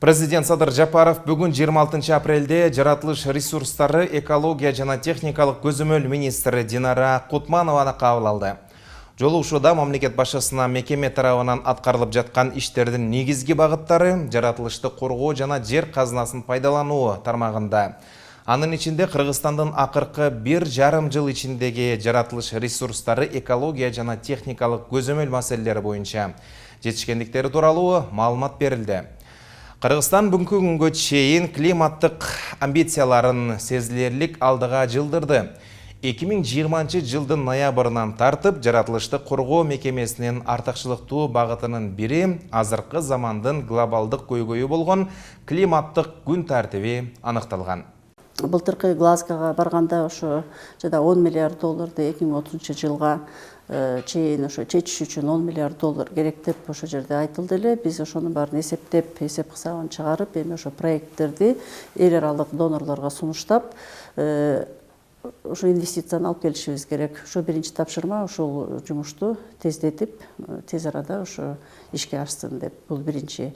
Президент Садыр Жапаров бүгін 26 апрелде жаратылыш ресурстары, экология жана техникалық көзөмөл министрі Динара Кутманованы кабыл алды. Жолугушууда мамлекет башчысына мекеме тарабынан аткарылып жаткан иштердин негизги багыттары жаратылышты коргоо жана жер казынасын пайдалануу тармагында. Анын ичинде Кыргызстандын акыркы 1,5 жыл ичиндеги жаратылыш ресурстары, экология жана техникалык көзөмөл маселелери боюнча жетишкендиктери тууралуу маалымат берилди. Кыргызстан бүгүнкү күнгө чейин климаттык амбицияларын сезилерлик алдыга жылдырды. 2020 жылдын ноябрынан тартып жаратылышты коргоо мекемесинин артыкчылыктуу багытынын бири азыркы замандын глобалдык көйгөйү болгон климаттык күн тартиби аныкталган. Былтыркы Глазгога барганда ошо жада 10 миллиард долларды 2030 жылга чейин ошо чечиш үчүн 10 миллиард доллар керек деп ошо жерде айтылды эле. Биз ошонун баарын эсептеп, эсеп кысабын чыгарып, эми ошо проекттерди эл аралык донорлорго сунуштап, ошо инвестицияны алып келишибиз керек. Ошо биринчи тапшырма ушул жумушту тездетип, тез арада ошо ишке ашсын деп. Бул биринчи.